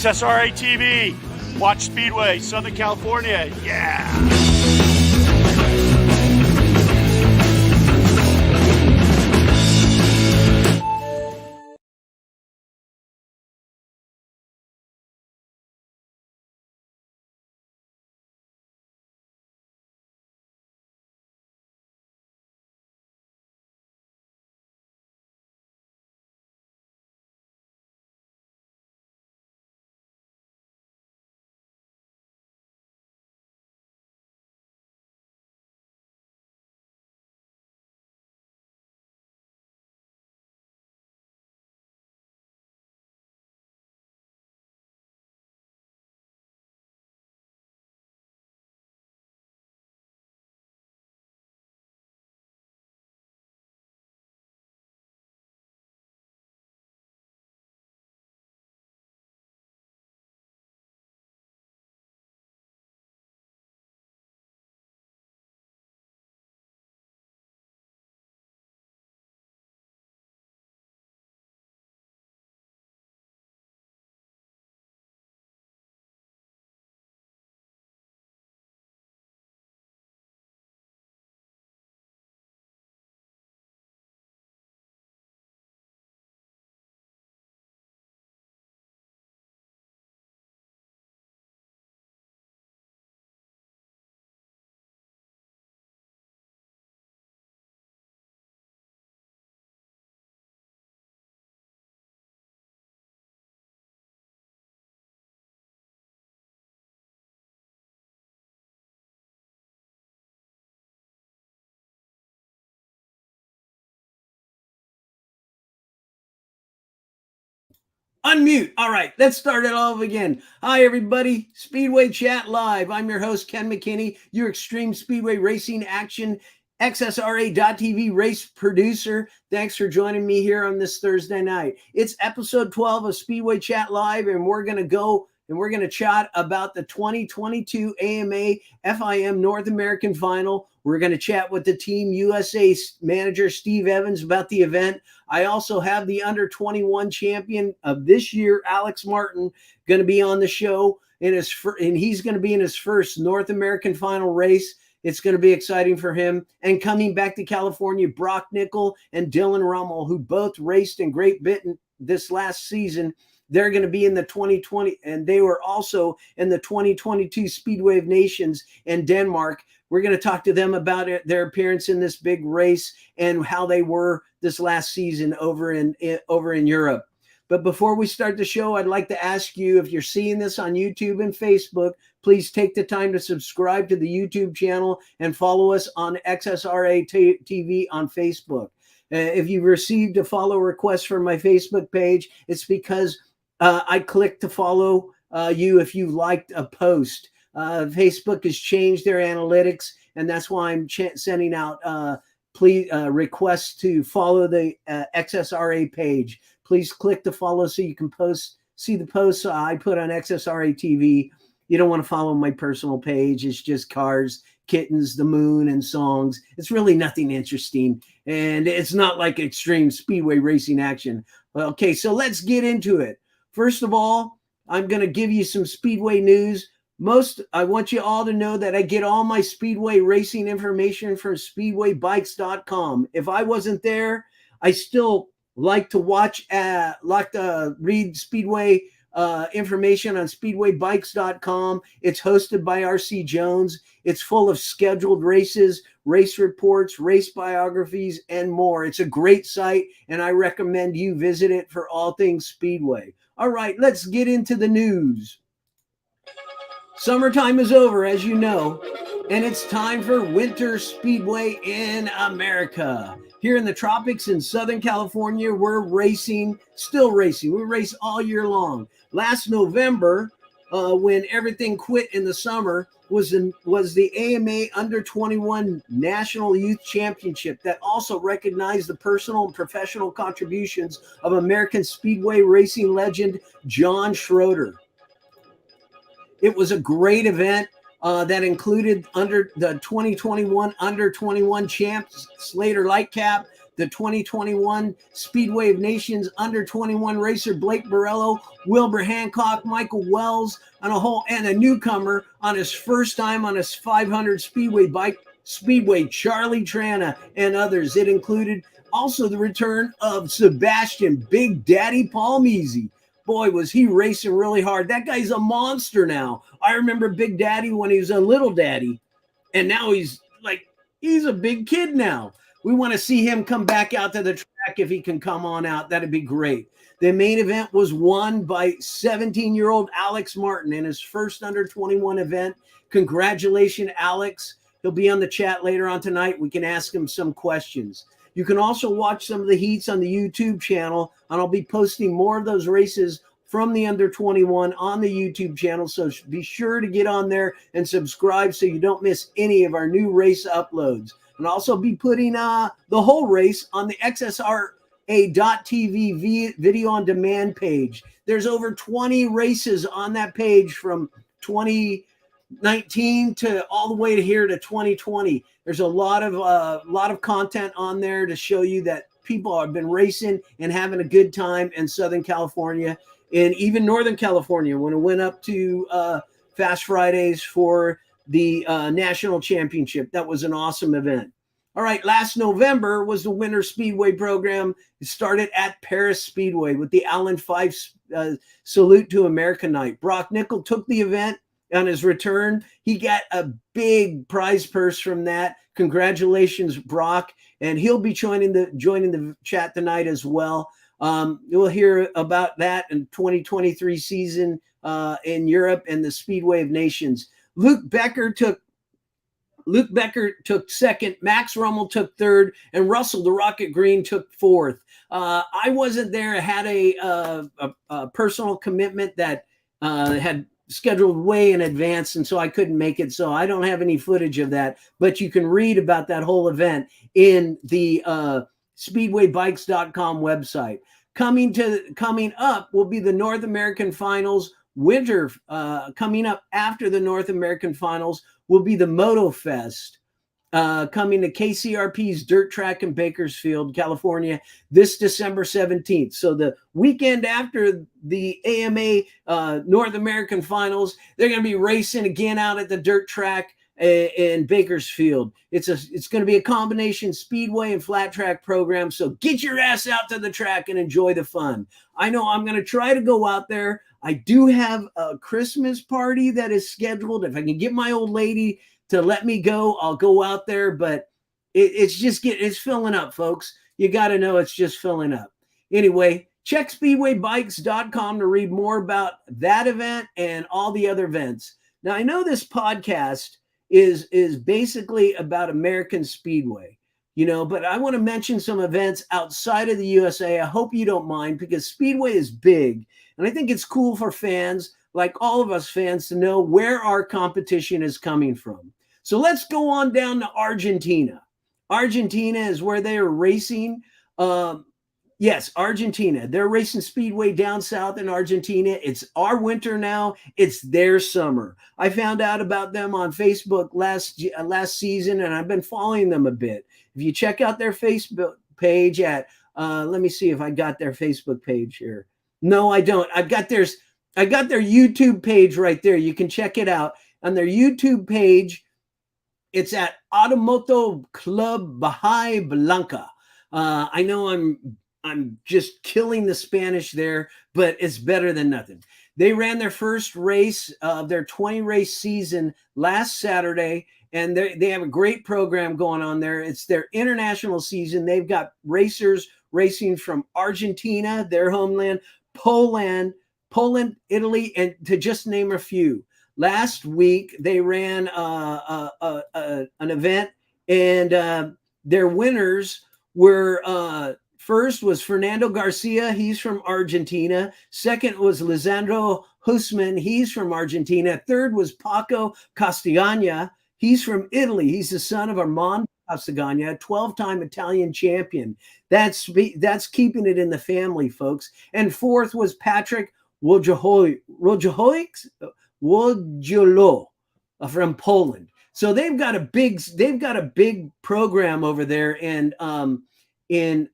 XSRA TV. Watch Speedway, Southern California. Yeah. Unmute. All right, let's start it all again. Hi, everybody. Speedway Chat Live. I'm your host, Ken McKinney, your Extreme Speedway Racing Action XSRA.TV race producer. Thanks for joining me here on this Thursday night. It's episode 12 of Speedway Chat Live, and we're going to chat about the 2022 AMA FIM North American Final. We're going to chat with the Team USA manager, Steve Evans, about the event. I also have the under-21 champion of this year, Alex Martin, going to be on the show, and he's going to be in his first North American Final race. It's going to be exciting for him. And coming back to California, Brock Nickel and Dylan Rummel, who both raced in Great Britain this last season, they're going to be in the 2020, and they were also in the 2022 Speedway of Nations in Denmark. We're going to talk to them about their appearance in this big race and how they were this last season over in Europe. But before we start the show, I'd like to ask you, if you're seeing this on YouTube and Facebook, please take the time to subscribe to the YouTube channel and follow us on XSRA TV on Facebook. If you've received a follow request from my Facebook page, it's because I clicked to follow you if you liked a post. Facebook has changed their analytics, and that's why I'm sending out requests to follow the XSRA page. Please click to follow so you can see the posts I put on XSRA TV. You don't want to follow my personal page. It's just cars, kittens, the moon, and songs. It's really nothing interesting, and it's not like extreme speedway racing action. Okay, so let's get into it. First of all, I'm going to give you some speedway news. I want you all to know that I get all my speedway racing information from speedwaybikes.com. If I wasn't there, I still like to read speedway information on speedwaybikes.com. It's hosted by RC Jones. It's full of scheduled races, race reports, race biographies, and more. It's a great site, and I recommend you visit it for all things speedway. All right, let's get into the news. Summertime is over, as you know, and it's time for winter speedway in America. Here in the tropics in Southern California, we're still racing. We race all year long. Last November, when everything quit in the summer, was the AMA Under-21 National Youth Championship that also recognized the personal and professional contributions of American speedway racing legend John Schroeder. It was a great event that included under the 2021 Under-21 champs Slater Lightcap, the 2021 Speedway of Nations under 21 racer Blake Borello, Wilbur Hancock, Michael Wells, and a newcomer on his first time on his 500 Speedway bike, Speedway Charlie Trana, and others. It included also the return of Sebastian Big Daddy Palmese. Boy, was he racing really hard. That guy's a monster now. I remember Big Daddy when he was a little daddy, and now he's a big kid now. We want to see him come back out to the track. If he can come on out, that'd be great. The main event was won by 17-year-old Alex Martin in his first under 21 event. Congratulations, Alex. He'll be on the chat later on tonight. We can ask him some questions. You can also watch some of the heats on the YouTube channel, and I'll be posting more of those races from the under 21 on the YouTube channel. So be sure to get on there and subscribe so you don't miss any of our new race uploads. And also be putting the whole race on the XSRA.TV video on demand page. There's over 20 races on that page from 2019 to all the way to here to 2020. There's a lot of content on there to show you that people have been racing and having a good time in Southern California and even Northern California when it went up to Fast Fridays for the national championship. That was an awesome event. All right, last November was the Winter Speedway program. It started at Perris Speedway with the Allen 5 Salute to America night. Brock Nickel took the event. On his return, he got a big prize purse from that. Congratulations, Brock. And he'll be joining the chat tonight as well. You'll hear about that in 2023 season in Europe and the Speedway of Nations. Luke Becker took second, Max Rummel took third, and Russell the Rocket Green took fourth. I wasn't there. I had a personal commitment that had scheduled way in advance, and so I couldn't make it. So I don't have any footage of that, but you can read about that whole event in the speedwaybikes.com website. Coming up will be the North American Finals winter. Coming up after the North American Finals will be the Moto Fest. Coming to KCRP's dirt track in Bakersfield, California, this December 17th. So the weekend after the AMA North American Finals, they're going to be racing again out at the dirt track in Bakersfield. It's going to be a combination speedway and flat track program. So get your ass out to the track and enjoy the fun. I know I'm going to try to go out there. I do have a Christmas party that is scheduled. If I can get my old lady to let me go, I'll go out there, but it's filling up, folks. You got to know it's just filling up. Anyway, check speedwaybikes.com to read more about that event and all the other events. Now, I know this podcast is basically about American Speedway, but I want to mention some events outside of the USA. I hope you don't mind, because Speedway is big, and I think it's cool for fans, like all of us fans, to know where our competition is coming from. So let's go on down to Argentina. Argentina is where they are racing. Yes, Argentina. They're racing Speedway down south in Argentina. It's our winter now. It's their summer. I found out about them on Facebook last season, and I've been following them a bit. If you check out their Facebook page at, let me see if I got their Facebook page here. No, I don't. I got their YouTube page right there. You can check it out on their YouTube page. It's at Automoto Club Bahia Blanca. I know I'm just killing the Spanish there, but it's better than nothing. They ran their first race of their 20-race season last Saturday, and they have a great program going on there. It's their international season. They've got racers racing from Argentina, their homeland, Poland, Italy, and to just name a few. Last week, they ran an event, and their winners were first was Fernando Garcia. He's from Argentina. Second was Lisandro Husman. He's from Argentina. Third was Paco Castagna. He's from Italy. He's the son of Armando Castagna, a 12-time Italian champion. That's keeping it in the family, folks. And fourth was Patrick Wojciolo from Poland. So they've got a big program over there, and in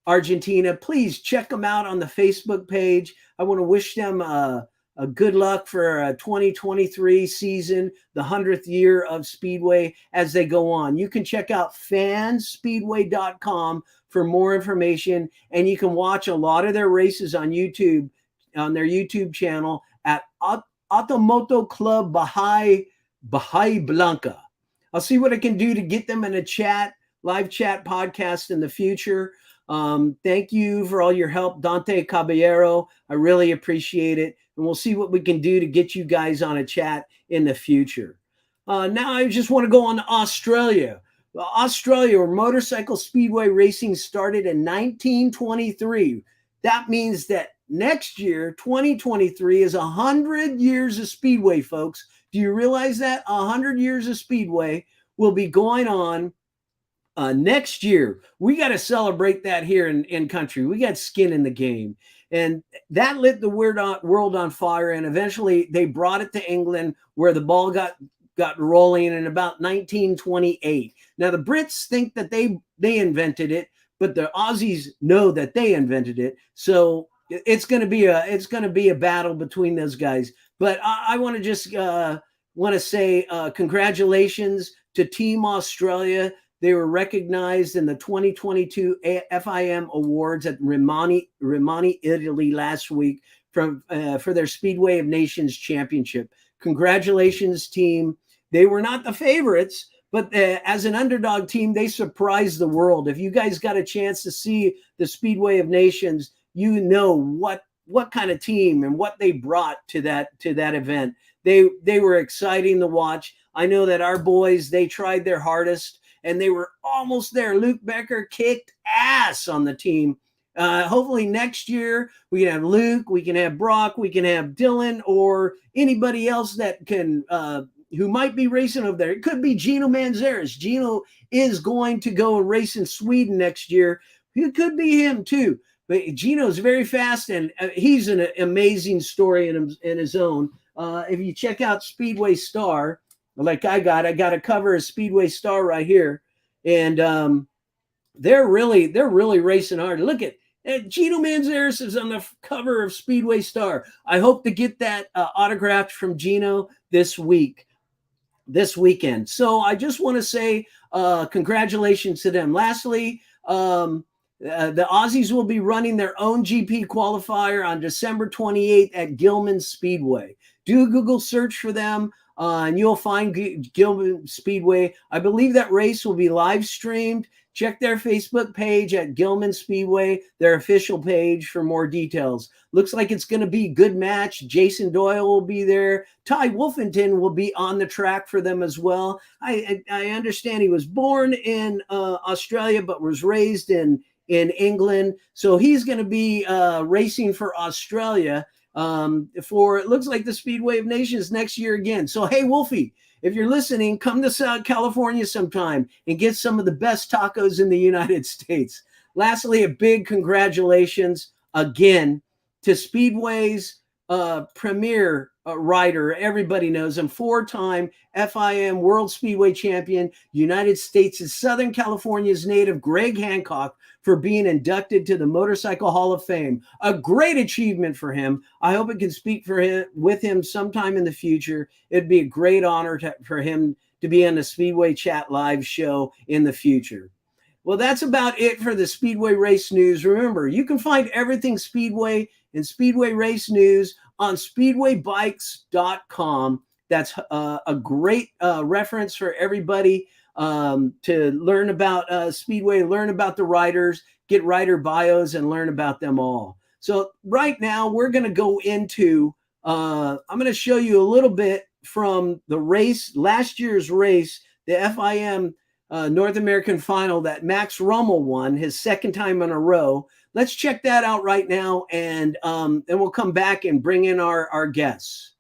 Argentina. Please check them out on the Facebook page. I want to wish them a good luck for a 2023 season, the 100th year of Speedway as they go on. You can check out fanspeedway.com for more information, and you can watch a lot of their races on YouTube, on their YouTube channel at Automoto Club Bahia Blanca. I'll see what I can do to get them in a live chat podcast in the future. Thank you for all your help, Dante Caballero. I really appreciate it. And we'll see what we can do to get you guys on a chat in the future. Now I just want to go on to Australia. Australia, where motorcycle speedway racing started in 1923. That means that next year, 2023, is 100 years of speedway, folks. Do you realize that? 100 years of speedway will be going on next year. We got to celebrate that here in country. We got skin in the game. And that lit the world on fire. And eventually they brought it to England, where the ball got rolling in about 1928. Now the Brits think that they invented it, but the Aussies know that they invented it. So it's going to be a battle between those guys. But I want to just say congratulations to Team Australia. They were recognized in the 2022 FIM Awards at Rimini, Italy last week for their Speedway of Nations Championship. Congratulations, team. They were not the favorites, but as an underdog team, they surprised the world. If you guys got a chance to see the Speedway of Nations, you know what kind of team and what they brought to that event. They were exciting to watch. I know that our boys, they tried their hardest, and they were almost there. Luke Becker kicked ass on the team. Hopefully next year we can have Luke, we can have Brock, we can have Dylan, or anybody else that can who might be racing over there. It could be Gino Manzares. Gino is going to go and race in Sweden next year. It could be him too. But Gino's very fast, and he's an amazing story in his own. If you check out Speedway Star, like I got a cover of Speedway Star right here, and they're really racing hard. Look at Gino Manzares is on the cover of Speedway Star. I hope to get that autographed from Gino this weekend. So I just want to say congratulations to them. Lastly, the Aussies will be running their own GP qualifier on December 28th at Gilman Speedway. Do a Google search for them, and you'll find Gilman Speedway. I believe that race will be live streamed. Check their Facebook page at Gilman Speedway, their official page, for more details. Looks like it's going to be a good match. Jason Doyle will be there. Ty Wolfington will be on the track for them as well. I understand he was born in Australia but was raised in England. So he's going to be racing for Australia for, it looks like, the Speedway of Nations next year again. So, hey, Wolfie, if you're listening, come to South California sometime and get some of the best tacos in the United States. Lastly, a big congratulations again to Speedway's premier rider. Everybody knows him, four-time FIM World Speedway Champion, United States' Southern California's native Greg Hancock, for being inducted to the Motorcycle Hall of Fame. A great achievement for him. I hope it can speak with him sometime in the future. It'd be a great honor for him to be on the Speedway Chat Live show in the future. Well, that's about it for the Speedway Race News. Remember, you can find everything Speedway and Speedway Race News on speedwaybikes.com. That's a great reference for everybody to learn about Speedway, learn about the riders, get rider bios, and learn about them all. So right now we're going to go into, I'm going to show you a little bit from the race, last year's race, the FIM North American Final that Max Rummel won, his second time in a row. Let's check that out right now, and then we'll come back and bring in our guests.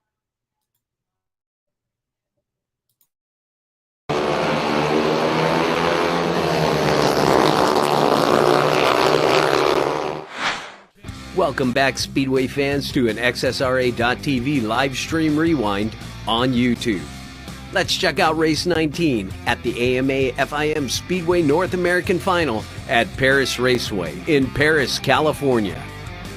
Welcome back, Speedway fans, to an XSRA.TV live stream rewind on YouTube. Let's check out race 19 at the AMA FIM Speedway North American Final at Perris Raceway in Perris, California.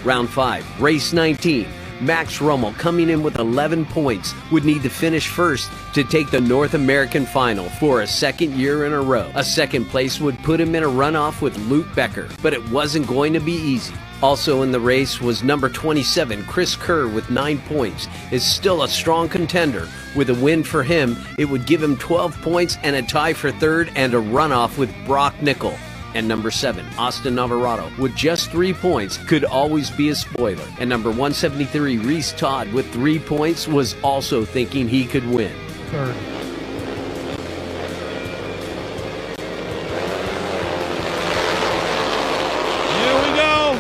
Round 5, race 19. Max Rummel, coming in with 11 points, would need to finish first to take the North American Final for a second year in a row. A second place would put him in a runoff with Luke Becker, but it wasn't going to be easy. Also in the race was number 27, Chris Kerr, with 9 points, is still a strong contender. With a win for him, it would give him 12 points and a tie for third and a runoff with Brock Nickel. And number 7, Austin Navarro, with just 3 points, could always be a spoiler. And number 173, Reese Todd, with 3 points, was also thinking he could win. Third. Here we go.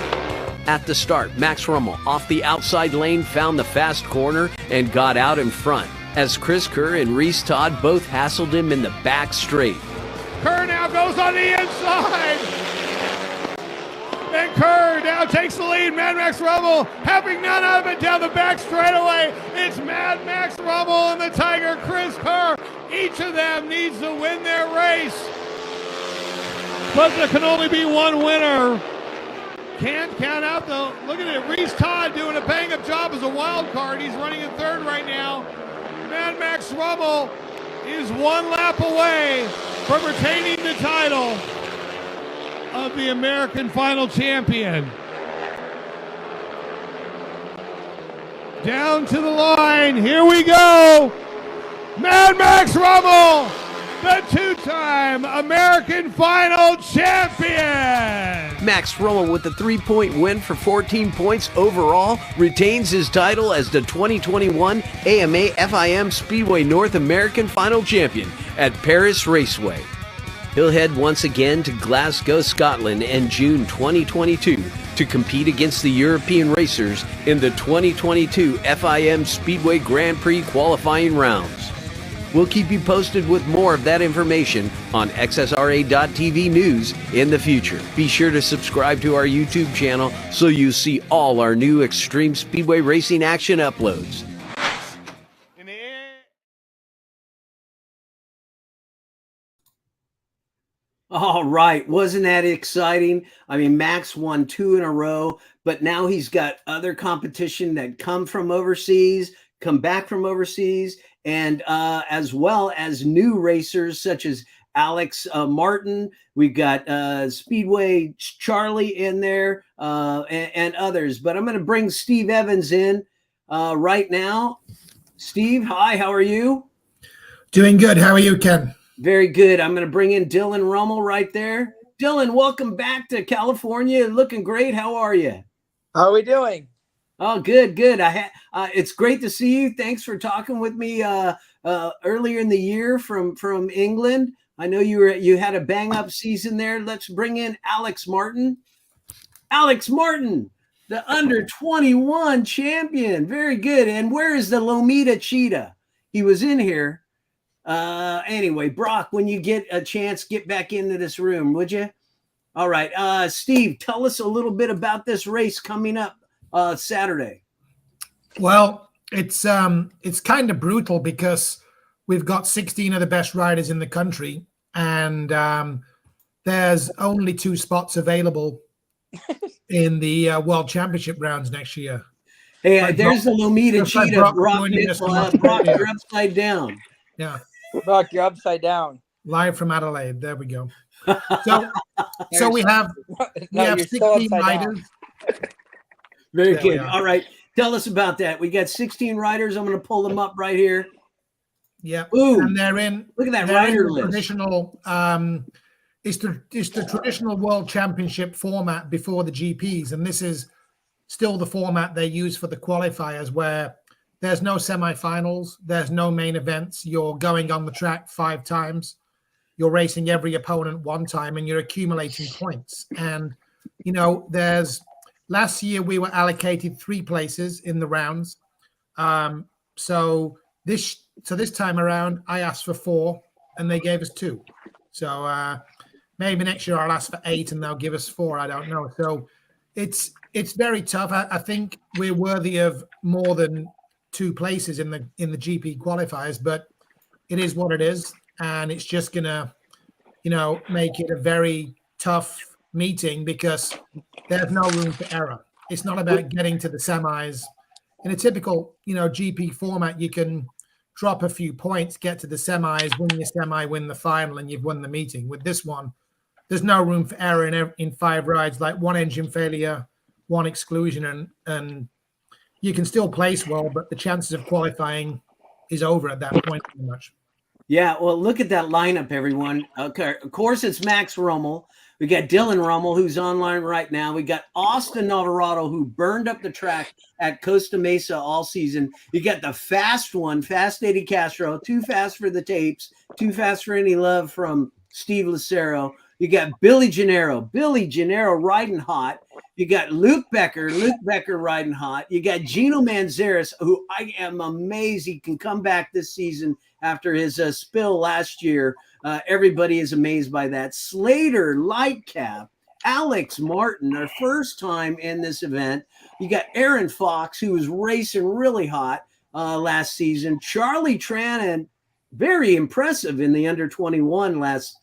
At the start, Max Rummel, off the outside lane, found the fast corner and got out in front, as Chris Kerr and Reese Todd both hassled him in the back straight. Kerr now goes on the inside. And Kerr now takes the lead. Mad Max Rummel having none of it down the back straightaway. It's Mad Max Rummel and the Tiger, Chris Kerr. Each of them needs to win their race. But there can only be one winner. Can't count out though. Look at it. Reese Todd doing a bang-up job as a wild card. He's running in third right now. Mad Max Rummel is one lap away from retaining the title of the American Final champion. Down to the line, here we go. Mad Max Rummel, the two-time American Final champion. Max Rummel, with a 3-point win for 14 points overall, retains his title as the 2021 AMA FIM Speedway North American Final champion at Perris Raceway. He'll head once again to Glasgow, Scotland in June 2022 to compete against the European racers in the 2022 FIM Speedway Grand Prix qualifying rounds. We'll keep you posted with more of that information on XSRA.TV news in the future. Be sure to subscribe to our YouTube channel so you see all our new Extreme Speedway Racing action uploads. All right. Wasn't that exciting? I mean, Max won 2 in a row, but now he's got other competition that come back from overseas, and as well as new racers such as Alex Martin. We've got Speedway Charlie in there and others. But I'm going to bring Steve Evans in right now. Steve, hi, how are you? Doing good. How are you, Ken? Very good. I'm going to bring in Dylan Rummel right there. Dylan, welcome back to California. Looking great. How are you? How are we doing? Oh, good. It's great to see you. Thanks for talking with me earlier in the year from England. I know you had a bang up season there. Let's bring in Alex Martin. Alex Martin, the under 21 champion. Very good. And where is the Lomita Cheetah? He was in here. Anyway, Brock, when you get a chance, get back into this room, would you? All right. Steve, tell us a little bit about this race coming up Saturday. Well, it's kind of brutal because we've got 16 of the best riders in the country, and there's only 2 spots available in the World Championship rounds next year. Hey, there's the Lomita Cheetah. Brock, you're upside down. Yeah. Brock, you're upside down. Live from Adelaide. There we go. So we have 16 riders. Very good. All right. Tell us about that. We got 16 riders. I'm going to pull them up right here. Yeah. Ooh, and they're in. Look at that rider list. Traditional. It's the traditional World Championship format before the GPs, and this is still the format they use for the qualifiers, where there's no semifinals, there's no main events. You're going on the track 5 times. You're racing every opponent 1 time, and you're accumulating points. And last year we were allocated 3 places in the rounds. So this time around, I asked for 4, and they gave us 2. So maybe next year I'll ask for 8, and they'll give us 4. I don't know. So it's very tough. I think we're worthy of more than 2 places in the GP qualifiers, but it is what it is, and it's just gonna, make it a very tough meeting because there's no room for error. It's not about getting to the semis. In a typical, GP format, you can drop a few points, get to the semis, win your semi, win the final, and you've won the meeting. With this one, there's no room for error in 5 rides, like 1 engine failure, 1 exclusion, and you can still place well, but the chances of qualifying is over at that point pretty much. Yeah, well, look at that lineup, everyone. Okay, of course, it's Max Rummel. We got Dylan Rummel, who's online right now. We got Austin Alvarado, who burned up the track at Costa Mesa all season. You got the fast one, Fast Eddie Castro, too fast for the tapes, too fast for any love from Steve Lucero. You got Billy Gennaro riding hot. You got Luke Becker riding hot. You got Gino Manzares, who I am amazed he can come back this season after his spill last year. Everybody is amazed by that. Slater, Lightcap, Alex Martin, our first time in this event. You got Aaron Fox, who was racing really hot last season. Charlie Trannon, very impressive in the under 21 last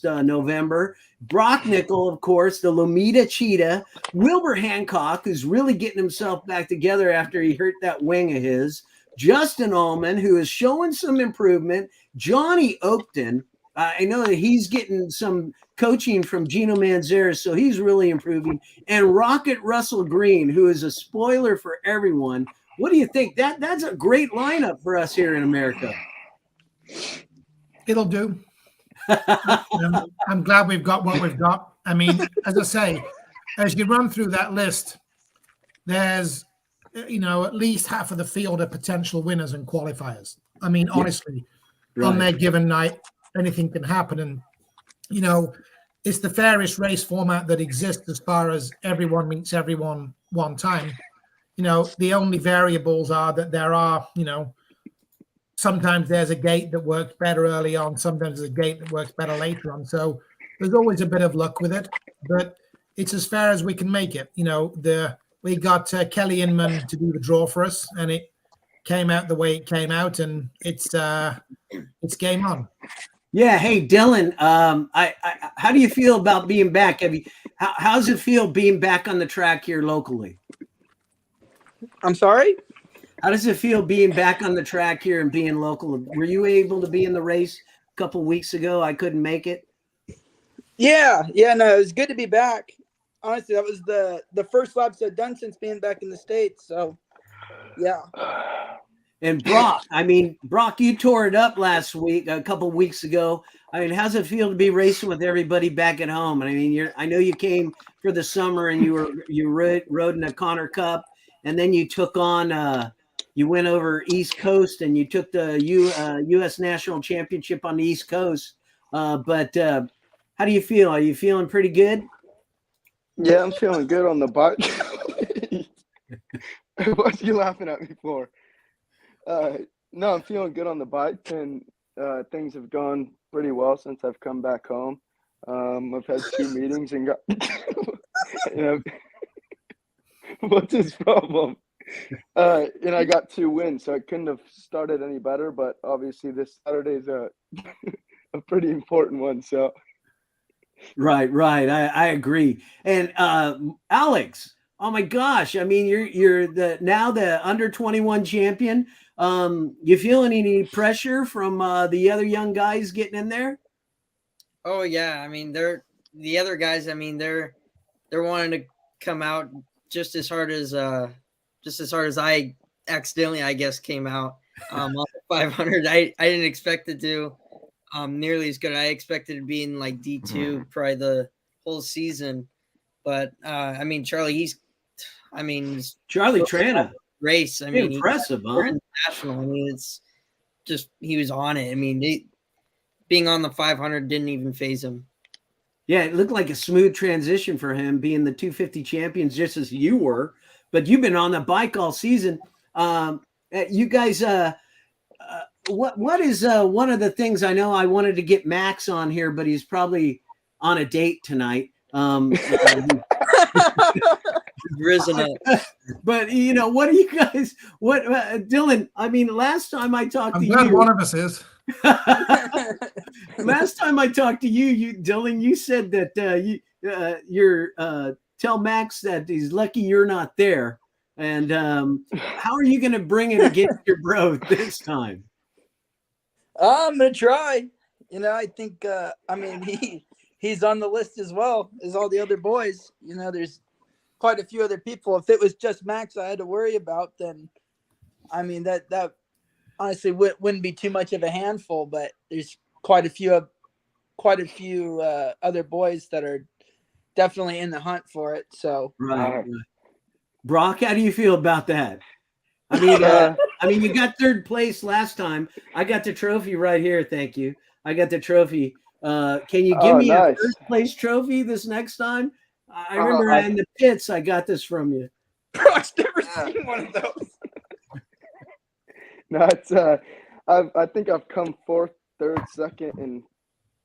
November. Brock Nickel, of course, the Lomita Cheetah. Wilbur Hancock, who's really getting himself back together after he hurt that wing of his. Justin Ullman, who is showing some improvement. Johnny Oakton, I know that he's getting some coaching from Gino Manzares, so he's really improving. And Rocket Russell Green, who is a spoiler for everyone. What do you think? That's a great lineup for us here in America. It'll do. I'm glad we've got what we've got. I mean, as I say, as you run through that list, there's at least half of the field are potential winners and qualifiers. I mean, honestly, on their given night, anything can happen. And, it's the fairest race format that exists as far as everyone meets everyone one time. The only variables are that there are, sometimes there's a gate that works better early on. Sometimes there's a gate that works better later on. So there's always a bit of luck with it, but it's as fair as we can make it. We got Kelly Inman to do the draw for us, and it came out the way it came out, and it's game on. Yeah. Hey, Dylan, how do you feel about being back? How's it feel being back on the track here locally? I'm sorry? How does it feel being back on the track here and being local? Were you able to be in the race a couple weeks ago? I couldn't make it. Yeah, no, it was good to be back. Honestly, that was the first laps I've done since being back in the States. So, yeah. And Brock, you tore it up last week, a couple weeks ago. I mean, how's it feel to be racing with everybody back at home? I mean, I know you came for the summer and you rode in a Connor Cup, and then you took on you went over East Coast and you took the U.S. National Championship on the East Coast. But how do you feel? Are you feeling pretty good? Yeah, I'm feeling good on the bike. What are you laughing at me for? No, I'm feeling good on the bike, and things have gone pretty well since I've come back home. I've had 2 meetings and got what's his problem? And I got 2 wins, so it couldn't have started any better. But obviously, this Saturday's a pretty important one. So, right. I agree. And Alex, oh my gosh! I mean, you're the under 21 champion. You feeling any pressure from the other young guys getting in there? Oh yeah, I mean the other guys. I mean they're wanting to come out just as hard as I accidentally, I guess, came out on the 500. I didn't expect to do nearly as good. I expected to be in like D2 probably the whole season, but I mean Charlie Tranna race. I mean, impressive, huh? National. I mean, it's just he was on it. I mean, being on the 500 didn't even phase him. Yeah, it looked like a smooth transition for him being the 250 champions, just as you were. But you've been on the bike all season. You guys, what is one of the things I know I wanted to get Max on here, but he's probably on a date tonight. Risen up. But what do you guys? What Dylan? I mean, last time I talked to you, one of us is. Last time I talked to you, Dylan, you said that tell Max that he's lucky you're not there. And how are you going to bring it against your bro this time? I'm gonna try. I think. I mean, he's on the list as well as all the other boys. There's quite a few other people. If it was just Max I had to worry about, then I mean that honestly wouldn't be too much of a handful. But there's quite a few other boys that are definitely in the hunt for it. So right. Brock, how do you feel about that? I mean, you got third place last time. I got the trophy right here. Thank you. I got the trophy. Can you give me a first place trophy this next time? I remember in the pits, I got this from you. Brock's never seen one of those. No, it's I think I've come fourth, third, second,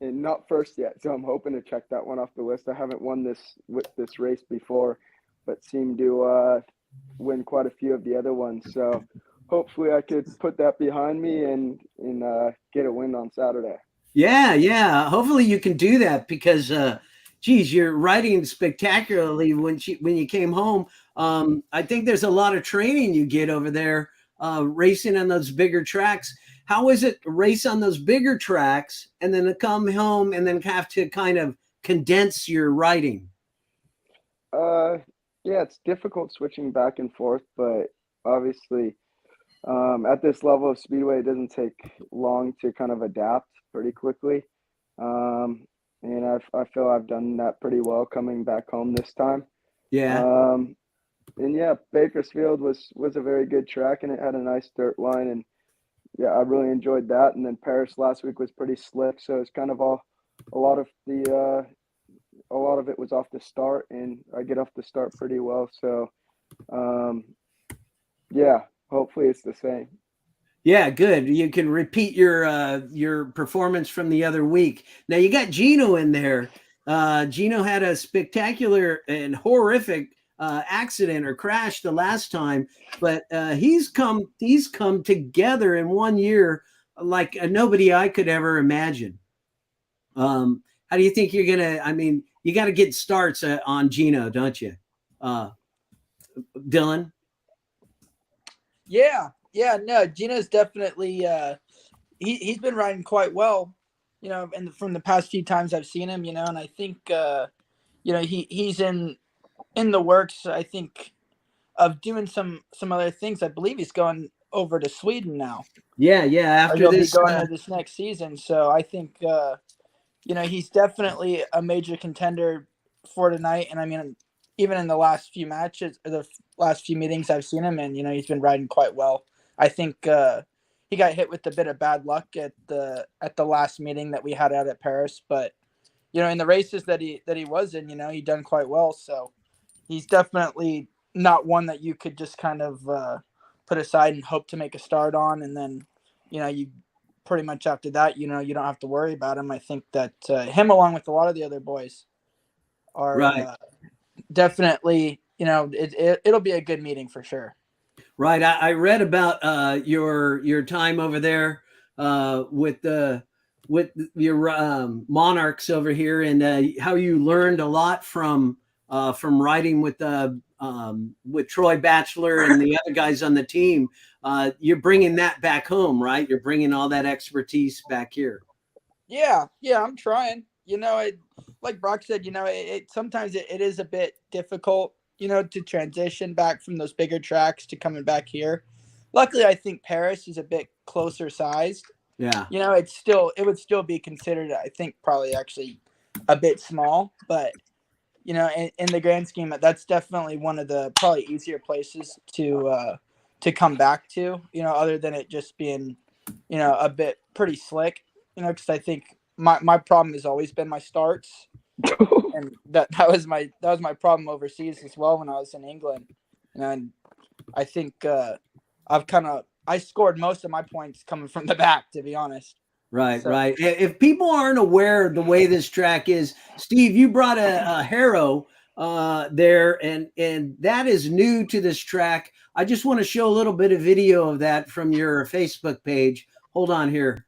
and not first yet. So I'm hoping to check that one off the list. I haven't won this race before, but seem to win quite a few of the other ones. So hopefully I could put that behind me and get a win on Saturday. Yeah. Hopefully you can do that because, geez, you're riding spectacularly when you came home. I think there's a lot of training you get over there racing on those bigger tracks. How is it to race on those bigger tracks and then to come home and then have to kind of condense your riding? Yeah, it's difficult switching back and forth, but obviously at this level of speedway, it doesn't take long to kind of adapt pretty quickly. And I feel I've done that pretty well coming back home this time. Yeah. And yeah, Bakersfield was a very good track and it had a nice dirt line. And yeah, I really enjoyed that. And then Perris last week was pretty slick. So it's kind of a lot of it was off the start, and I get off the start pretty well. So, yeah, hopefully it's the same. Yeah, good. You can repeat your performance from the other week. Now you got Gino in there. Gino had a spectacular and horrific accident or crash the last time, but he's come together in 1 year like nobody I could ever imagine. How do you think you're gonna? I mean, you got to get starts on Gino, don't you, Dylan? Yeah, no, Gino's definitely he's been riding quite well, and from the past few times I've seen him, and I think he's in the works, I think, of doing some other things. I believe he's going over to Sweden now. Yeah. After this, he'll be going to this next season. So I think he's definitely a major contender for tonight. And I mean, even in the last few matches, or the last few meetings I've seen him in, he's been riding quite well. I think he got hit with a bit of bad luck at the last meeting that we had out at Perris, but in the races that he was in, he done quite well. So he's definitely not one that you could just kind of put aside and hope to make a start on, and then you pretty much after that, you don't have to worry about him. I think that him, along with a lot of the other boys, are right. Definitely, it'll be a good meeting for sure. Right. I read about your time over there with your Monarchs over here, and how you learned a lot from riding with Troy Batchelor and the other guys on the team. You're bringing that back home, right? You're bringing all that expertise back here. Yeah, I'm trying. Like Brock said, sometimes it is a bit difficult, to transition back from those bigger tracks to coming back here. Luckily, I think Perris is a bit closer sized. Yeah. It would still be considered, I think, probably actually a bit small, but in the grand scheme, that's definitely one of the probably easier places to come back to, other than it just being, a bit pretty slick, because I think my problem has always been my starts. And that was my problem overseas as well when I was in England. And I think I scored most of my points coming from the back, to be honest. Right, so. Right. If people aren't aware of the way this track is, Steve, you brought a Harrow there, and that is new to this track. I just want to show a little bit of video of that from your Facebook page. Hold on here.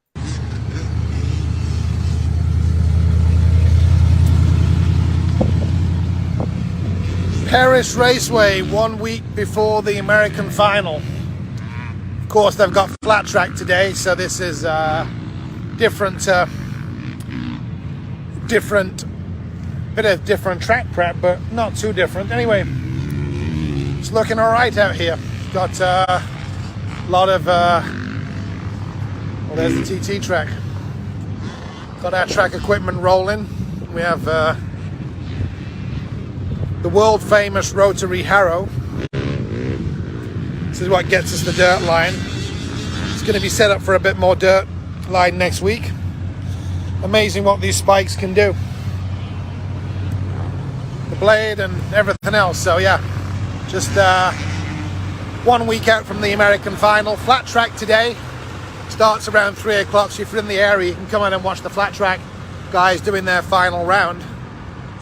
Perris Raceway 1 week before the American Final. Of course, they've got flat track today, so this is different bit of different track prep, but not too different. Anyway, it's looking all right out here. Got a lot of well, there's the TT track. Got our track equipment rolling. We have the world famous rotary harrow. This is what gets us the dirt line. It's going to be set up for a bit more dirt line next week. Amazing what these spikes can do. The blade and everything else. So yeah, just 1 week out from the American Final. Flat track today. Starts around 3 o'clock, so if you're in the area, you can come in and watch the flat track guys doing their final round.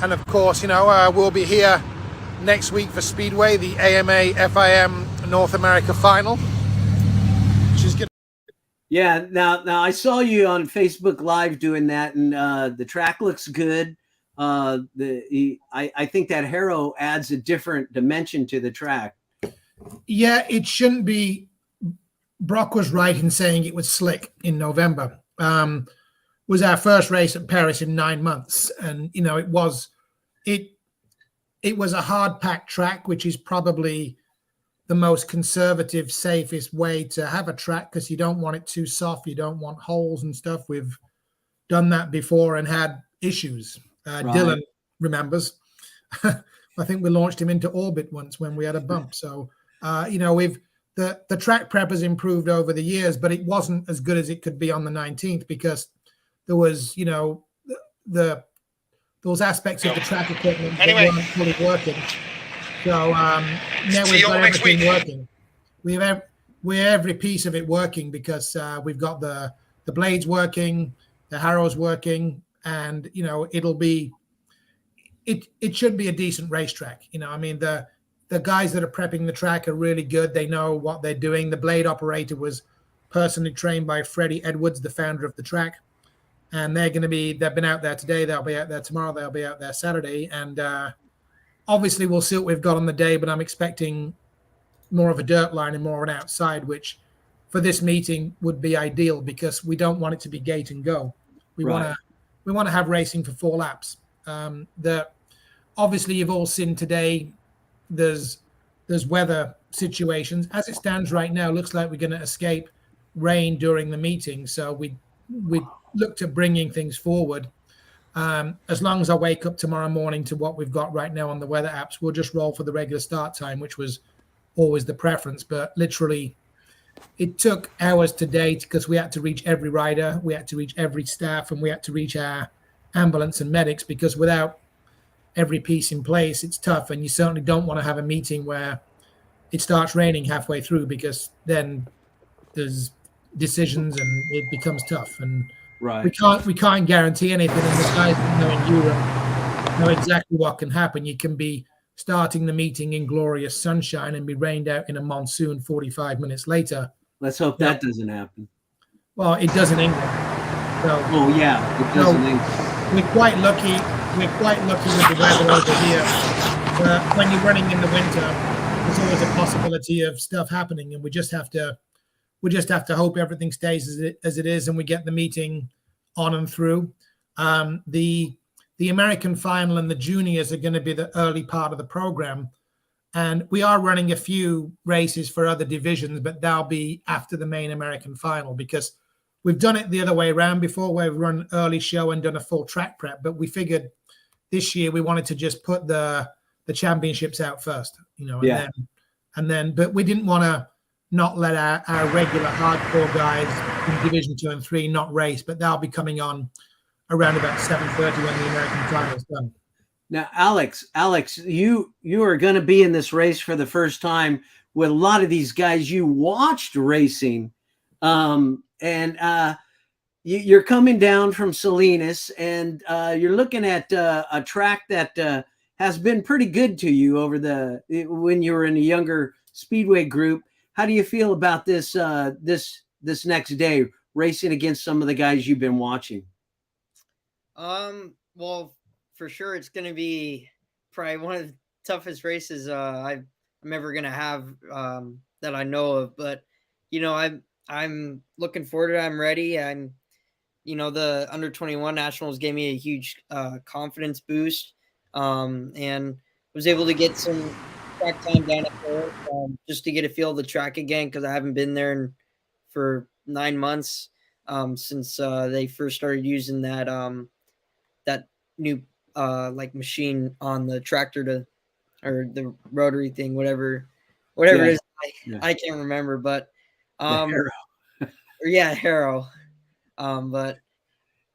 And of course, you know, we'll be here next week for Speedway, the AMA FIM North America Final. She's good. Yeah, now I saw you on Facebook Live doing that, and the track looks good. I think that harrow adds a different dimension to the track. Yeah, it shouldn't be. Brock was right in saying it was slick in November. Was our first race at Perris in 9 months, and you know it was a hard packed track, which is probably the most conservative, safest way to have a track because you don't want it too soft, you don't want holes and stuff. We've done that before and had issues. Right. Dylan remembers. I think we launched him into orbit once when we had a bump. So you know the track prep has improved over the years, but it wasn't as good as it could be on the 19th because there was, you know, those aspects of the track equipment that weren't fully working. So now we've got everything working. We have every piece of it working because we've got the blades working, the harrows working, and you know it should be a decent racetrack. You know, I mean the guys that are prepping the track are really good. They know what they're doing. The blade operator was personally trained by Freddie Edwards, the founder of the track. And they've been out there today. They'll be out there tomorrow. They'll be out there Saturday. And obviously we'll see what we've got on the day, but I'm expecting more of a dirt line and more of an outside, which for this meeting would be ideal because we don't want it to be gate and go. We want to have racing for 4 laps. Obviously you've all seen today, there's weather situations. As it stands right now, looks like we're going to escape rain during the meeting. So we look to bringing things forward. As long as I wake up tomorrow morning to what we've got right now on the weather apps, we'll just roll for the regular start time, which was always the preference. But literally, it took hours today because we had to reach every rider, we had to reach every staff, and we had to reach our ambulance and medics because without every piece in place, it's tough. And you certainly don't want to have a meeting where it starts raining halfway through because then there's decisions and it becomes tough. And Right. we can't guarantee anything. And the guys that know in Europe know exactly what can happen. You can be starting the meeting in glorious sunshine and be rained out in a monsoon 45 minutes later. Let's hope that doesn't happen. Well, it does in England. So, oh yeah, it does in England. We're quite lucky. We're quite lucky with the weather over here. When you're running in the winter, there's always a possibility of stuff happening, and we just have to hope everything stays as it is, and we get the meeting on and through. The American Final and the juniors are going to be the early part of the program, and we are running a few races for other divisions, but they'll be after the main American Final because we've done it the other way around before, where we've run early show and done a full track prep. But we figured this year we wanted to just put the championships out first, you know, and then, but we didn't want to not let our regular hardcore guys in Division 2 and 3 not race, but they'll be coming on around about 7:30 when the American Final is done. Now, Alex, you are going to be in this race for the first time with a lot of these guys you watched racing. You're coming down from Salinas, and you're looking at a track that has been pretty good to you over when you were in a younger speedway group. How do you feel about this this next day racing against some of the guys you've been watching? Well, for sure, it's going to be probably one of toughest races I'm ever gonna have that I know of. But I'm looking forward to it. I'm ready. The under 21 nationals gave me a huge confidence boost, and was able to get some track time down at there just to get a feel of the track again, because I haven't been there for 9 months since they first started using that new like machine on the tractor or the rotary thing, whatever it is. I can't remember, but Harrow. But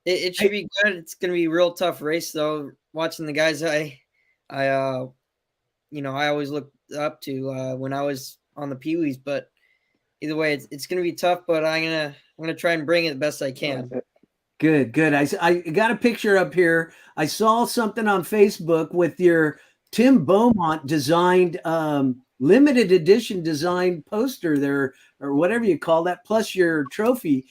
it should be good. It's going to be a real tough race, though. Watching the guys I always looked up to when I was on the Pee-wees. But either way, it's going to be tough. But I'm gonna try and bring it the best I can. Good. I got a picture up here. I saw something on Facebook with your Tim Beaumont designed limited edition design poster there, or whatever you call that, plus your trophy.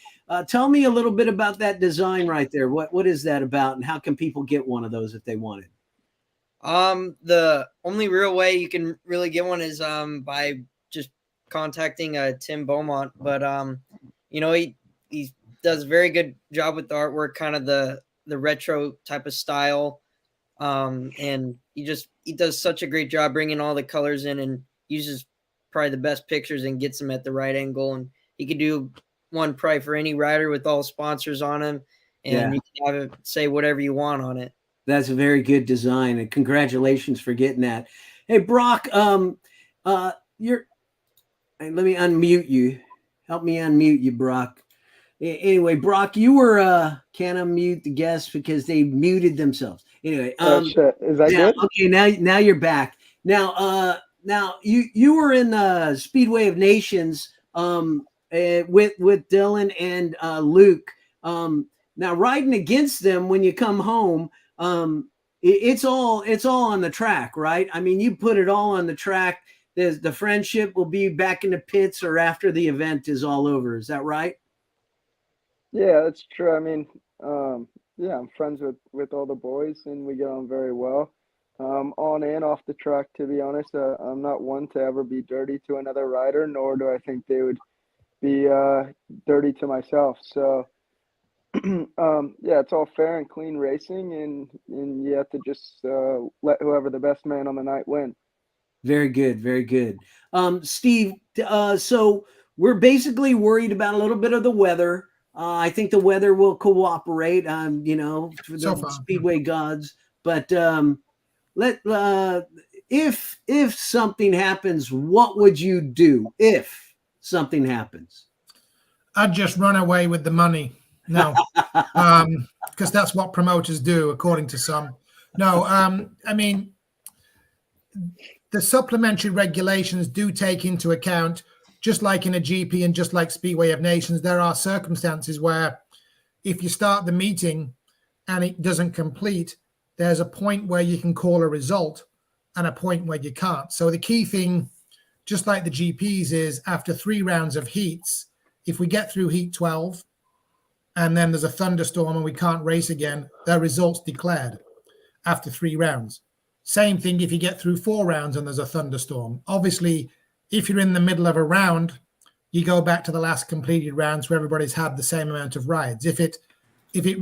Tell me a little bit about that design right there. What is that about, and how can people get one of those if they want it? The only real way you can really get one is by just contacting Tim Beaumont. But he does a very good job with the artwork, kind of the retro type of style. And he does such a great job bringing all the colors in, and uses probably the best pictures and gets them at the right angle. And he could do one probably for any rider with all sponsors on him, and you can have it say whatever you want on it. That's a very good design, and congratulations for getting that. Hey, Brock, let me unmute you. Help me unmute you, Brock. Anyway, Brock, you were can't unmute the guests because they muted themselves. Anyway, shit. Is that good? Okay, now you're back. Now you were in the Speedway of Nations with Dylan and Luke. Now riding against them when you come home, it's all on the track, right? I mean, you put it all on the track. The friendship will be back in the pits or after the event is all over. Is that right? Yeah, that's true. I mean, I'm friends with all the boys, and we get on very well. On and off the track, to be honest, I'm not one to ever be dirty to another rider, nor do I think they would be dirty to myself. So, it's all fair and clean racing, and you have to just let whoever the best man on the night win. Very good, very good. Steve, so we're basically worried about a little bit of the weather. I think the weather will cooperate, for the Speedway gods. But if something happens, what would you do if something happens? I'd just run away with the money. No, because that's what promoters do, according to some. No, I mean, the supplementary regulations do take into account, just like in a GP and just like Speedway of Nations, there are circumstances where if you start the meeting and it doesn't complete, there's a point where you can call a result and a point where you can't. So the key thing, just like the GPs, is after 3 rounds of heats, if we get through heat 12 and then there's a thunderstorm and we can't race again, the result's declared after 3 rounds. Same thing if you get through 4 rounds and there's a thunderstorm. Obviously, if you're in the middle of a round, you go back to the last completed rounds where everybody's had the same amount of rides. If it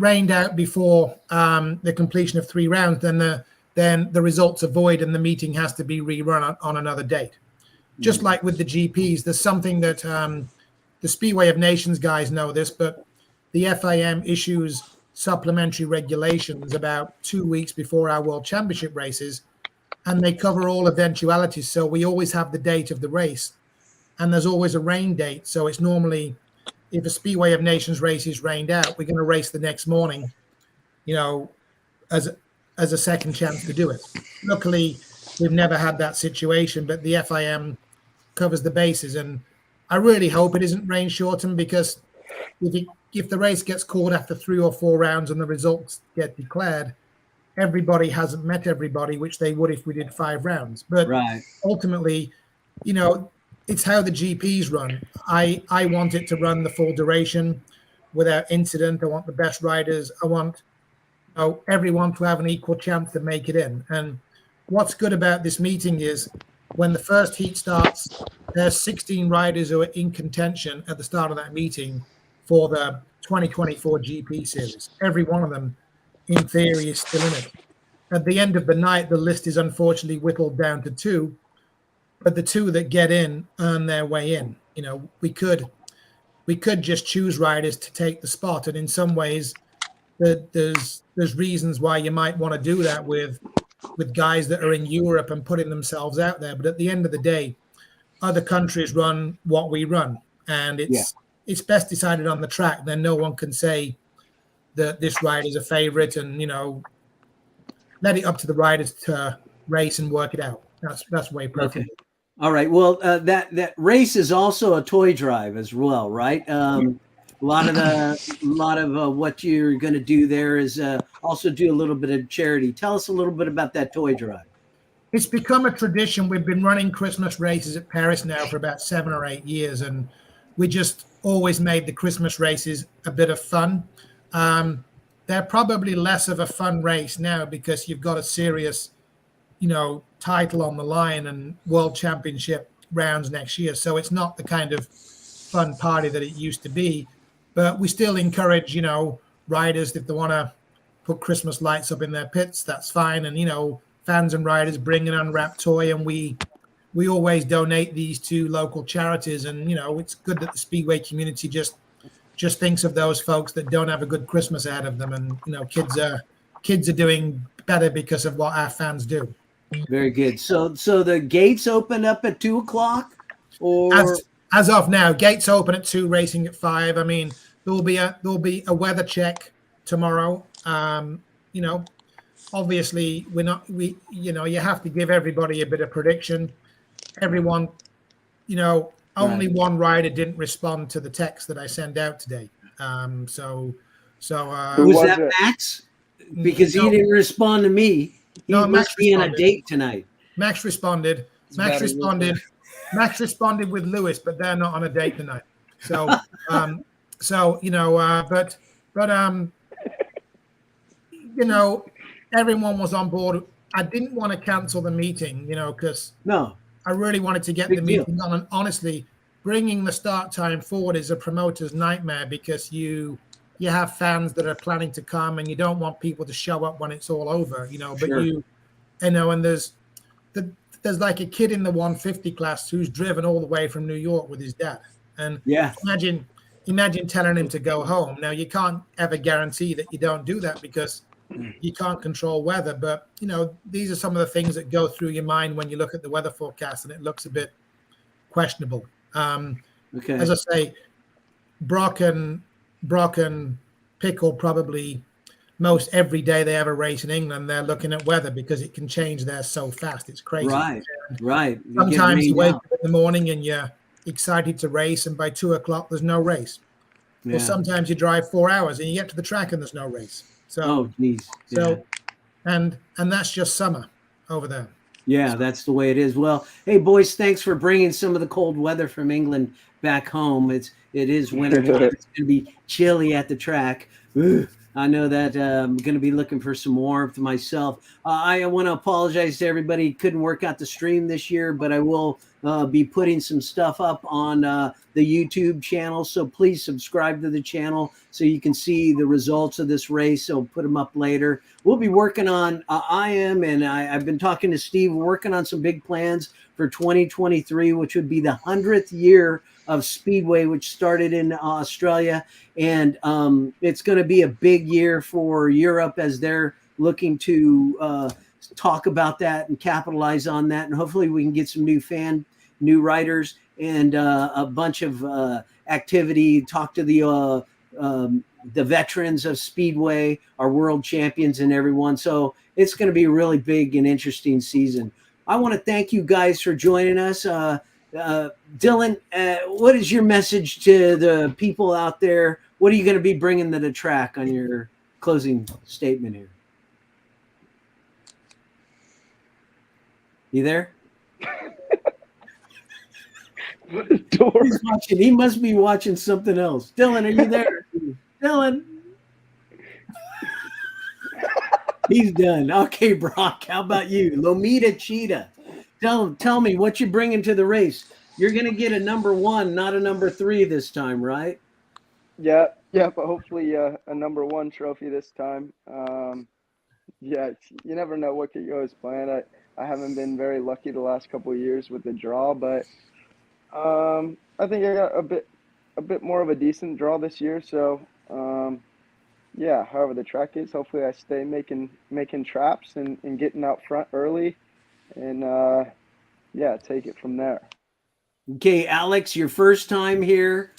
rained out before the completion of 3 rounds, then the results are void and the meeting has to be rerun on another date. Just like with the GPs, there's something that the Speedway of Nations guys know this, but the FIM issues supplementary regulations about 2 weeks before our World Championship races, and they cover all eventualities. So we always have the date of the race, and there's always a rain date. So it's normally, if a Speedway of Nations race is rained out, we're going to race the next morning, as a second chance to do it. Luckily, we've never had that situation, but the FIM covers the bases, and I really hope it isn't rain shortened, because if the race gets called after 3 or 4 rounds and the results get declared, everybody hasn't met everybody, which they would if we did 5 rounds. But ultimately, it's how the GPs run. I want it to run the full duration without incident. I want the best riders. I want everyone to have an equal chance to make it in. And what's good about this meeting is when the first heat starts, there's 16 riders who are in contention at the start of that meeting for the 2024 GP series. Every one of them, in theory, is still in it. At the end of the night, the list is unfortunately whittled down to 2, but the 2 that get in earn their way in. You know, we could just choose riders to take the spot, and in some ways, there's reasons why you might want to do that with guys that are in Europe and putting themselves out there. But at the end of the day, other countries run what we run, and it's best decided on the track. Then no one can say that this rider's a favorite, and let it up to the riders to race and work it out. That's way preferable. Okay. All right. Well, that race is also a toy drive as well, right? A lot of what you're going to do there is also do a little bit of charity. Tell us a little bit about that toy drive. It's become a tradition. We've been running Christmas races at Perris now for about 7 or 8 years, and we just always made the Christmas races a bit of fun. They're probably less of a fun race now because you've got a serious, title on the line and world championship rounds next year. So it's not the kind of fun party that it used to be, but we still encourage, riders, if they want to put Christmas lights up in their pits, that's fine. And, fans and riders bring an unwrapped toy, and we always donate these to local charities. And, it's good that the Speedway community just thinks of those folks that don't have a good Christmas out of them. And, kids are doing better because of what our fans do. Very good. So the gates open up at 2:00, or as of now, gates open at 2, racing at 5. I mean, there'll be a weather check tomorrow. Obviously you have to give everybody a bit of prediction. Everyone, only one rider didn't respond to the text that I sent out today. was that Max? Because he didn't respond to me. He must be on a date tonight. Max responded. Max responded with Lewis, but they're not on a date tonight. So, everyone was on board. I didn't want to cancel the meeting, because I really wanted to get the meeting on. And honestly, bringing the start time forward is a promoter's nightmare because you have fans that are planning to come, and you don't want people to show up when it's all over, but sure. And there's like a kid in the 150 class who's driven all the way from New York with his dad. And imagine telling him to go home. Now, you can't ever guarantee that you don't do that because you can't control weather. But, these are some of the things that go through your mind when you look at the weather forecast, and it looks a bit questionable. As I say, Brock and Pickle probably most every day they have a race in England, they're looking at weather because it can change there so fast. It's crazy. Right. Sometimes you wake up in the morning and you're excited to race, and by 2:00 there's no race. Yeah. Or sometimes you drive 4 hours and you get to the track and there's no race. So, and that's just summer over there. Yeah, that's the way it is. Well, hey boys, thanks for bringing some of the cold weather from England back home. It is winter time. It's going to be chilly at the track. I know that I'm going to be looking for some warmth myself. I want to apologize to everybody who couldn't work out the stream this year, but I will be putting some stuff up on the YouTube channel. So please subscribe to the channel so you can see the results of this race. So put them up later. We'll be working on, I've been talking to Steve, working on some big plans for 2023, which would be the 100th year of Speedway, which started in Australia. And it's going to be a big year for Europe as they're looking to talk about that and capitalize on that. And hopefully we can get some new riders and a bunch of activity, talk to the veterans of Speedway, our world champions and everyone. So it's going to be a really big and interesting season. I want to thank you guys for joining us. Dylan, what is your message to the people out there? What are you going to be bringing to the track on your closing statement here? You there? He's watching. He must be watching something else. Dylan, are you there? Dylan. He's done. Okay, Brock, how about you? Lomita Cheetah. Tell me what you're bringing to the race. You're going to get a number 1, not a number 3 this time, right? Yeah, but hopefully a number 1 trophy this time. Yeah, you never know what could go as planned. I haven't been very lucky the last couple of years with the draw, but I think I got a bit more of a decent draw this year. So yeah, however the track is, hopefully I stay making traps and getting out front early, and yeah, take it from there. Okay, Alex, your first time here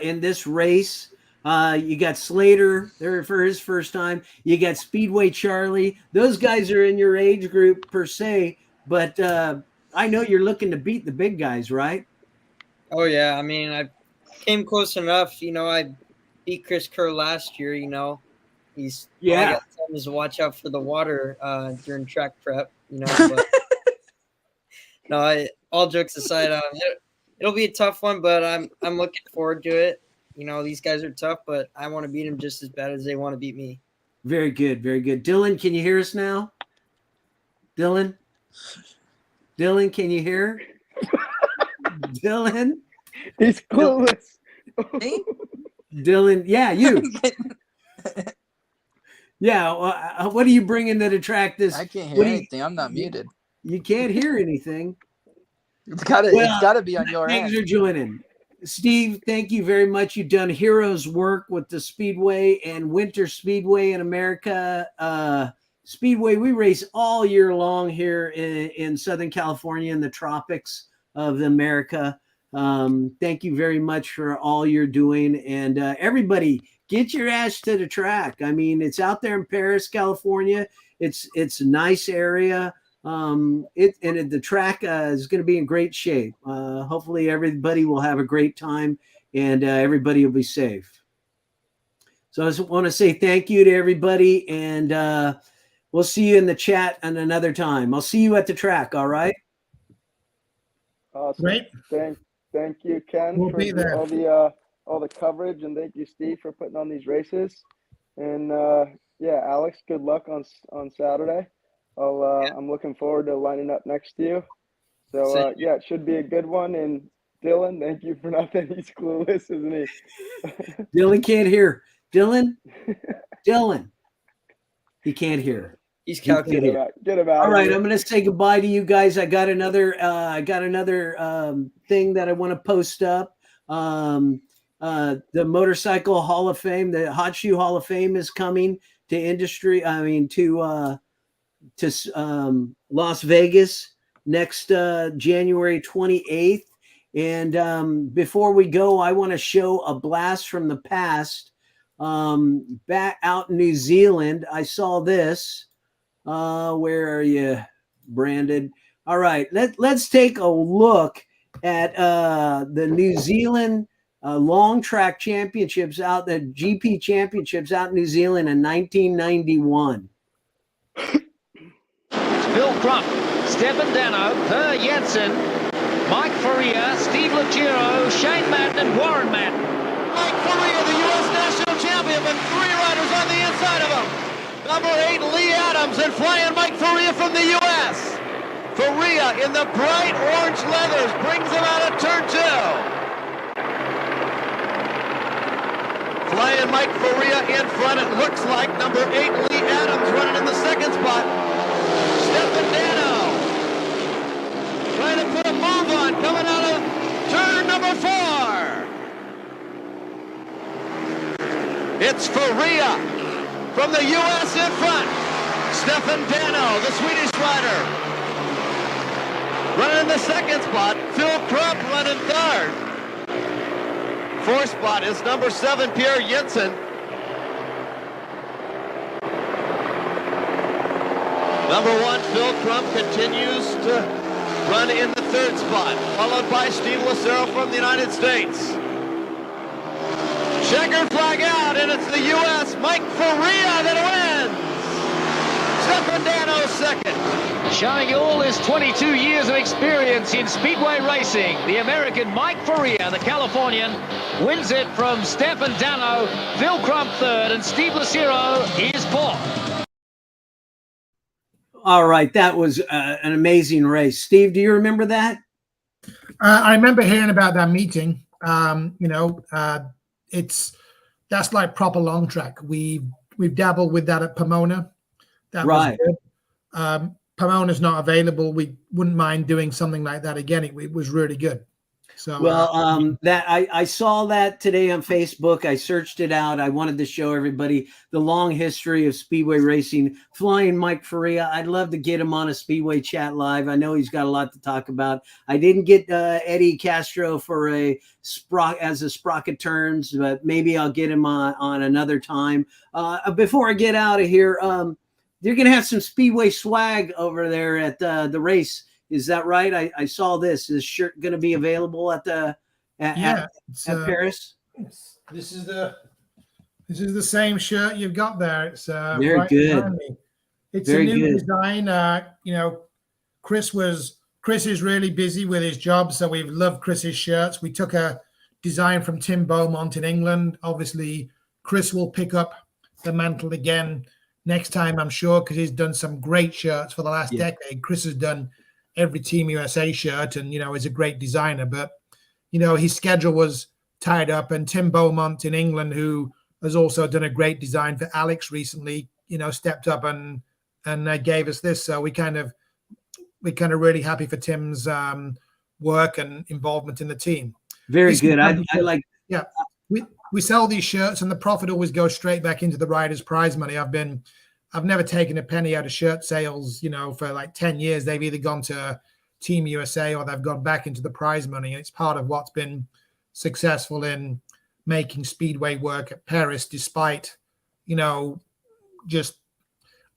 in this race. You got Slater there for his first time. You got Speedway Charlie. Those guys are in your age group per se, but I know you're looking to beat the big guys, right? Oh yeah, I mean I came close enough. I beat Chris Kerr last year. He's all I got to tell him is to watch out for the water during track prep. But no, all jokes aside, it'll be a tough one, but I'm looking forward to it. These guys are tough, but I want to beat them just as bad as they want to beat me. Very good, very good. Dylan, can you hear us now? Dylan, can you hear? Dylan? He's clueless. Dylan, yeah, you. Yeah, what are you bringing to the track this? I can't hear anything. I'm not muted. You can't hear anything. It's gotta be on your end. Thanks for joining. Steve, thank you very much. You've done heroes work with the Speedway and Winter Speedway in America. Speedway, we race all year long here in Southern California in the tropics of America. Thank you very much for all you're doing. And everybody, get your ass to the track. I mean, it's out there in Perris, California. It's a nice area. The track is going to be in great shape. Hopefully everybody will have a great time and everybody will be safe. So I just want to say thank you to everybody, and we'll see you in the chat at another time. I'll see you at the track. All right. Awesome. Great. Thank you, Ken, We'll for be there. all the coverage, and thank you, Steve, for putting on these races. And yeah, Alex, good luck on Saturday. I'm looking forward to lining up next to you. So yeah, it should be a good one. And Dylan, thank you for nothing. He's clueless, isn't he? Dylan can't hear. Dylan, he can't hear. He's calculating. Get him out. All right, I'm going to say goodbye to you guys. I got another thing that I want to post up. The Motorcycle Hall of Fame, the Hot Shoe Hall of Fame is coming to Las Vegas next January 28th. And before we go, I want to show a blast from the past. Back out in New Zealand, I saw this. Where are you, Brandon? All right, let's take a look at the New Zealand long track championships out, the GP championships out in New Zealand in 1991. Phil Crump, Stefan Dano, Per Jensen, Mike Faria, Steve Lucero, Shane Madden, and Warren Madden. Mike Faria, the U.S. national champion, and 3 riders on the inside of him. Number 8, Lee Adams, and flying Mike Faria from the U.S. Faria in the bright orange leathers brings him out of turn 2. Flying Mike Faria in front, it looks like number 8, Lee Adams, running in the second spot. Stefan Dano trying to put a move on, coming out of turn number 4. It's Faria from the U.S. in front. Stefan Dano, the Swedish rider, running in the second spot. Phil Crump running third. Fourth spot is number 7, Pierre Jensen. Number 1, Phil Crump continues to run in the third spot, followed by Steve Lucero from the United States. Checkered flag out, and it's the U.S. Mike Faria that wins. Stefan Dano second. Showing you all his 22 years of experience in speedway racing, the American Mike Faria, the Californian, wins it from Stefan Dano. Phil Crump third, and Steve Lucero is fourth. All right, that was an amazing race. Steve, do you remember that? I remember hearing about that meeting. That's like proper long track. We've dabbled with that at Pomona. That Right. was good. Pomona's not available. We wouldn't mind doing something like that again. It was really good. So that I saw that today on Facebook. I searched it out. I wanted to show everybody the long history of Speedway racing. Flying Mike Faria. I'd love to get him on a Speedway Chat Live. I know he's got a lot to talk about. I didn't get Eddie Castro for a sprocket turns, but maybe I'll get him on another time. Before I get out of here, you're gonna have some Speedway swag over there at the race. Is that right? I saw this. Is this shirt going to be available at Perris? This is the same shirt you've got there. It's very right good. It's very a new good design. Chris is really busy with his job, so we've loved Chris's shirts. We took a design from Tim Beaumont in England. Obviously, Chris will pick up the mantle again next time, I'm sure, because he's done some great shirts for the last decade. Chris has done every Team USA shirt and, is a great designer, but, his schedule was tied up, and Tim Beaumont in England, who has also done a great design for Alex recently, stepped up and gave us this. So we're kind of really happy for Tim's work and involvement in the team. Very good. I like. Yeah, we sell these shirts, and the profit always goes straight back into the riders' prize money. I've never taken a penny out of shirt sales, for like 10 years. They've either gone to Team USA or they've gone back into the prize money. And it's part of what's been successful in making Speedway work at Perris, despite, just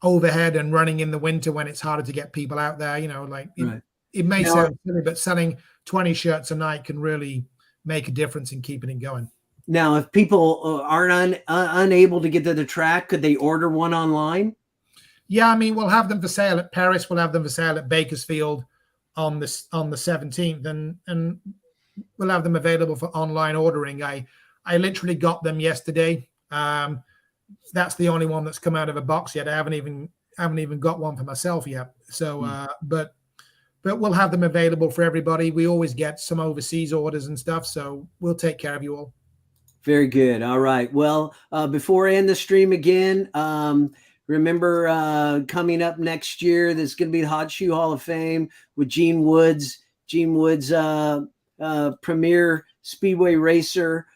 overhead and running in the winter when it's harder to get people out there. It may sound silly, but selling 20 shirts a night can really make a difference in keeping it going. Now, if people aren't unable to get to the track, could they order one online? Yeah, we'll have them for sale at Perris. We'll have them for sale at Bakersfield on the 17th, and we'll have them available for online ordering. I literally got them yesterday. That's the only one that's come out of a box yet. I haven't even got one for myself yet. So, but we'll have them available for everybody. We always get some overseas orders and stuff, so we'll take care of you all. Very good. All right. Well, before I end the stream again, remember coming up next year, there's going to be the Hot Shoe Hall of Fame with Gene Woods. Gene Woods, premier Speedway racer.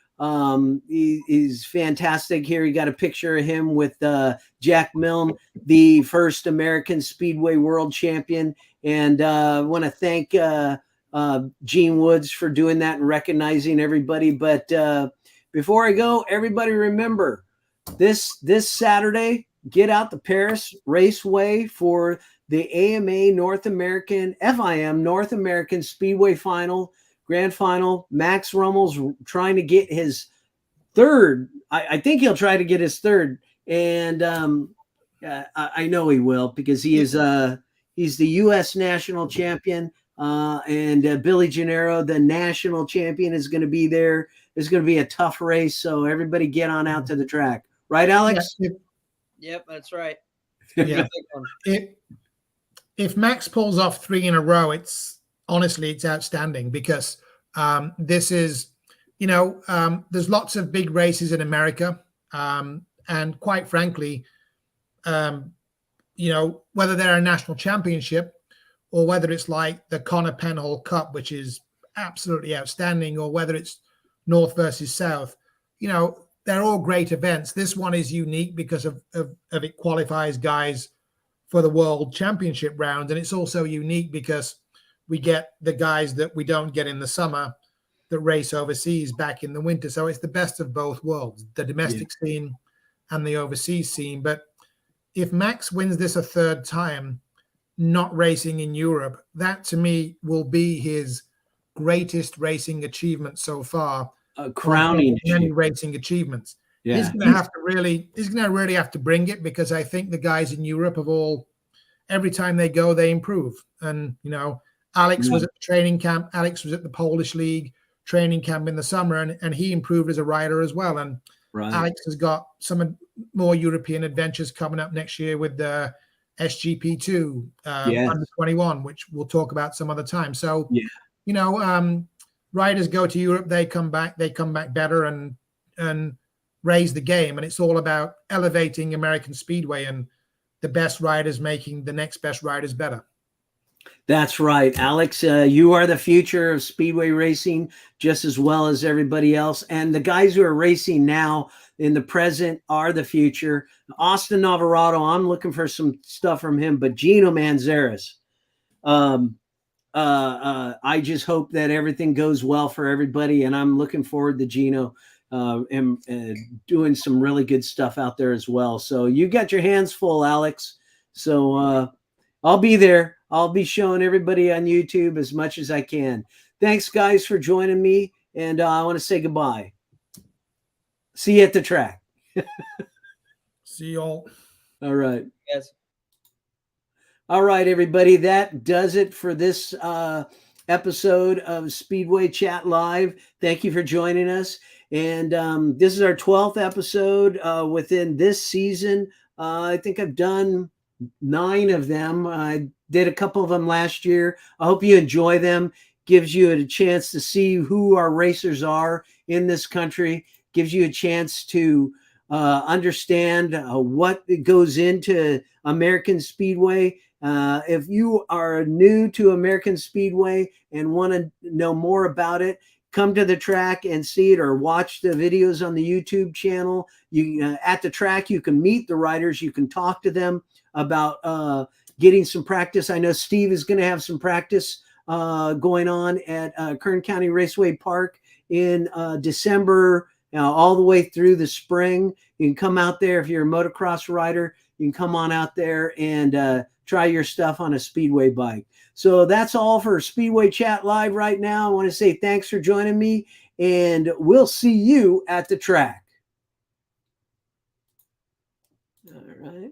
He's fantastic here. You got a picture of him with Jack Milne, the first American Speedway world champion. And I want to thank Gene Woods for doing that and recognizing everybody. But before I go, everybody remember this Saturday, get out the Perris Raceway for the AMA North American, FIM North American Speedway Final, Grand Final. Max Rummel's trying to get his third. I think he'll try to get his third. And I know he will, because he is he's the U.S. national champion. And Billy Gennaro, the national champion, is going to be there. It's going to be a tough race, so everybody get on out to the track. Right, Alex? Yep, that's right. Yeah. If Max pulls off 3 in a row, it's outstanding, because this is, there's lots of big races in America. And quite frankly, whether they're a national championship or whether it's like the Connor Penhall Cup, which is absolutely outstanding, or whether it's North versus South, they're all great events. This one is unique because of it qualifies guys for the World Championship round. And it's also unique because we get the guys that we don't get in the summer that race overseas back in the winter. So it's the best of both worlds, the domestic scene and the overseas scene. But if Max wins this a third time, not racing in Europe, that to me will be his greatest racing achievement so far. Crowning many racing achievements. Yeah. He's going to really have to bring it, because I think the guys in Europe have every time they go, they improve. And, Alex was at the training camp. Alex was at the Polish League training camp in the summer, and he improved as a rider as well. And Alex has got some more European adventures coming up next year with the SGP2, Yes. under 21, which we'll talk about some other time. So, Yeah. you know, riders go to Europe, they come back better and raise the game. And it's all about elevating American Speedway and the best riders making the next best riders better. That's right, Alex. You are the future of Speedway racing, just as well as everybody else. And the guys who are racing now in the present are the future. Austin Navarrado, I'm looking for some stuff from him, but Gino Manzarek. I just hope that everything goes well for everybody, and I'm looking forward to Gino and doing some really good stuff out there as well. So you got your hands full, Alex. So I'll be there. I'll be showing everybody on YouTube as much as I can. Thanks, guys, for joining me, and I want to say goodbye. See you at the track. See y'all. All right. Yes. All right, everybody. That does it for this episode of Speedway Chat Live. Thank you for joining us. And this is our 12th episode within this season. I think I've done 9 of them. I did a couple of them last year. I hope you enjoy them. Gives you a chance to see who our racers are in this country. Gives you a chance to understand what goes into American Speedway. If you are new to American Speedway and want to know more about it, come to the track and see it, or watch the videos on the YouTube channel. You at the track, you can meet the riders. You can talk to them about getting some practice. I know Steve is going to have some practice going on at Kern County Raceway Park in December, all the way through the spring. You can come out there if you're a motocross rider. You can come on out there and try your stuff on a Speedway bike. So that's all for Speedway Chat Live right now. I want to say thanks for joining me, and we'll see you at the track. All right.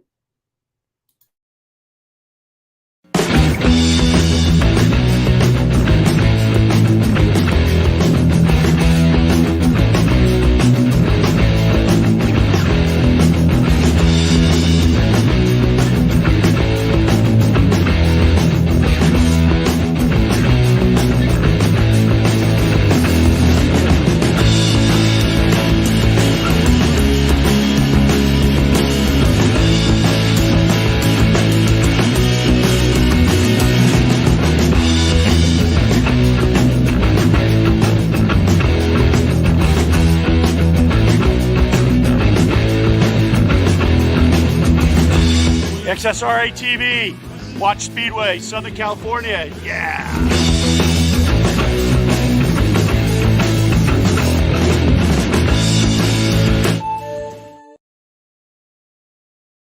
XSRA TV. Watch Speedway, Southern California. Yeah.